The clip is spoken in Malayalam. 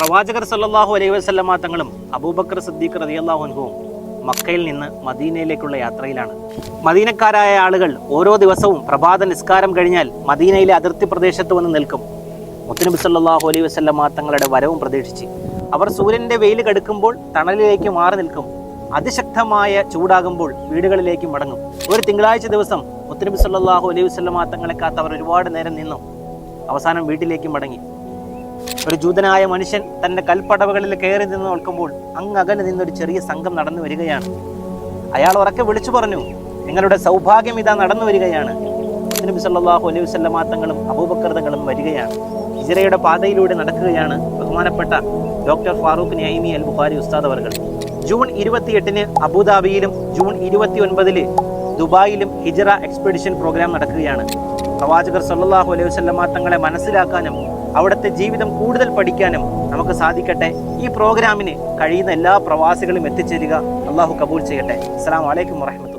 പ്രവാചകർ സല്ലല്ലാഹു അലൈഹി വസല്ലമ തങ്ങളും അബൂബക്കർ സിദ്ദീഖ് റളിയല്ലാഹു അൻഹുവും മക്കയിൽ നിന്ന് മദീനയിലേക്കുള്ള യാത്രയിലാണ്. മദീനക്കാരായ ആളുകൾ ഓരോ ദിവസവും പ്രഭാത നിസ്കാരം കഴിഞ്ഞാൽ മദീനയിലെ അതിർത്തി പ്രദേശത്ത് വന്ന് നിൽക്കും. മുത്തുനബി സല്ലല്ലാഹു അലൈഹി വസല്ലമ തങ്ങളുടെ വരവും പ്രതീക്ഷിച്ച് അവർ സൂര്യന്റെ വെയിൽ കടുക്കുമ്പോൾ തണലിലേക്ക് മാറി നിൽക്കും. അതിശക്തമായ ചൂടാകുമ്പോൾ വീടുകളിലേക്ക് മടങ്ങും. ഒരു തിങ്കളാഴ്ച ദിവസം മുത്തുനബി സല്ലല്ലാഹു അലൈഹി വസല്ലമ തങ്ങളെ കാത്ത് അവർ ഒരുപാട് നേരം നിന്നു. അവസാനം വീട്ടിലേക്ക് മടങ്ങി. ഒരു ജൂതനായ മനുഷ്യൻ തന്റെ കൽപ്പടവുകളിൽ കയറി നിന്ന് നോക്കുമ്പോൾ അങ്ങകലെ നിന്നൊരു ചെറിയ സംഘം നടന്നു വരികയാണ്. അയാൾ ഉറക്കെ വിളിച്ചു പറഞ്ഞു, നിങ്ങളുടെ സൗഭാഗ്യം ഇതാ നടന്നു വരികയാണ്. നബി സല്ലല്ലാഹു അലൈഹി വസല്ലമ തങ്ങളും അബൂബക്കർ തങ്ങളും വരികയാണ്. ഹിജ്റയുടെ പാതയിലൂടെ നടക്കുകയാണ് ബഹുമാനപ്പെട്ട ഡോക്ടർ ഫാറൂഖ് നഈമി അൽ ബുഖാരി ഉസ്താദ് അവർകൾ. ജൂൺ 28 അബുദാബിയിലും ജൂൺ 29 ദുബായിലും ഹിജ്റ എക്സ്പെഡിഷൻ പ്രോഗ്രാം നടക്കുകയാണ്. പ്രവാചകർ സല്ലല്ലാഹു അലൈഹി വസല്ലമ തങ്ങളെ മനസ്സിലാക്കാനും അവിടുത്തെ ജീവിതം കൂടുതൽ പഠിക്കാനും നമുക്ക് സാധിക്കട്ടെ. ഈ പ്രോഗ്രാമിന് കഴിയുന്ന എല്ലാ പ്രവാസികളും എത്തിച്ചേരുക. അള്ളാഹു കബൂൽ ചെയ്യട്ടെ. അസ്സലാമു അലൈക്കും വറഹ്മത്തുള്ളാഹി.